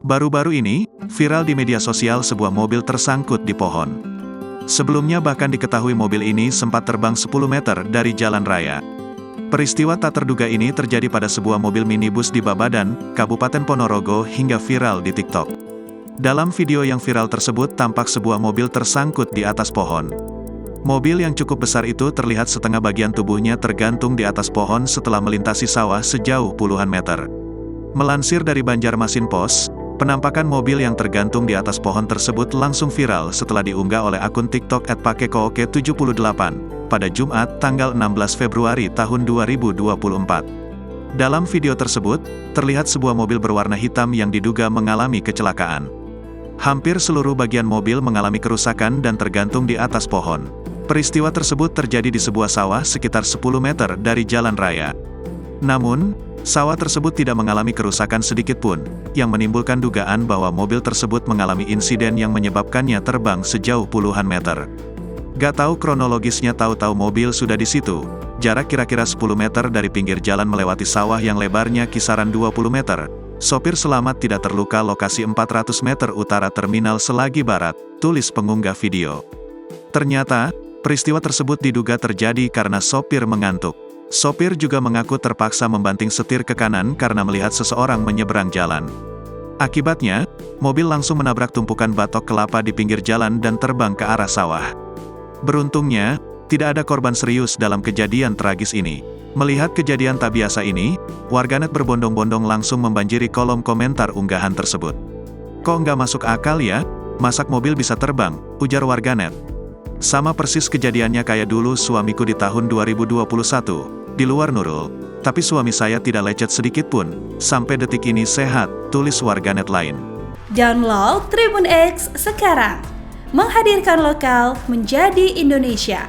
Baru-baru ini, viral di media sosial sebuah mobil tersangkut di pohon. Sebelumnya bahkan diketahui mobil ini sempat terbang 10 meter dari jalan raya. Peristiwa tak terduga ini terjadi pada sebuah mobil minibus di Babadan, Kabupaten Ponorogo hingga viral di TikTok. Dalam video yang viral tersebut tampak sebuah mobil tersangkut di atas pohon. Mobil yang cukup besar itu terlihat setengah bagian tubuhnya tergantung di atas pohon setelah melintasi sawah sejauh puluhan meter. Melansir dari Banjarmasin Post, penampakan mobil yang tergantung di atas pohon tersebut langsung viral setelah diunggah oleh akun TikTok @pakekooke78 pada Jumat, tanggal 16 Februari tahun 2024. Dalam video tersebut, terlihat sebuah mobil berwarna hitam yang diduga mengalami kecelakaan. Hampir seluruh bagian mobil mengalami kerusakan dan tergantung di atas pohon. Peristiwa tersebut terjadi di sebuah sawah sekitar 10 meter dari jalan raya. Namun, sawah tersebut tidak mengalami kerusakan sedikit pun, yang menimbulkan dugaan bahwa mobil tersebut mengalami insiden yang menyebabkannya terbang sejauh puluhan meter. Gak tahu kronologisnya, tahu-tahu mobil sudah di situ. Jarak kira-kira 10 meter dari pinggir jalan melewati sawah yang lebarnya kisaran 20 meter. Sopir selamat tidak terluka. Lokasi 400 meter utara Terminal Selagi Barat, tulis pengunggah video. Ternyata, peristiwa tersebut diduga terjadi karena sopir mengantuk. Sopir juga mengaku terpaksa membanting setir ke kanan karena melihat seseorang menyeberang jalan. Akibatnya, mobil langsung menabrak tumpukan batok kelapa di pinggir jalan dan terbang ke arah sawah. Beruntungnya, tidak ada korban serius dalam kejadian tragis ini. Melihat kejadian tak biasa ini, warganet berbondong-bondong langsung membanjiri kolom komentar unggahan tersebut. "Kok nggak masuk akal ya? Masak mobil bisa terbang?" ujar warganet. "Sama persis kejadiannya kayak dulu suamiku di tahun 2021, di luar Nurul. Tapi suami saya tidak lecet sedikit pun, sampai detik ini sehat," tulis warganet lain. Download Tribun X sekarang, menghadirkan lokal menjadi Indonesia.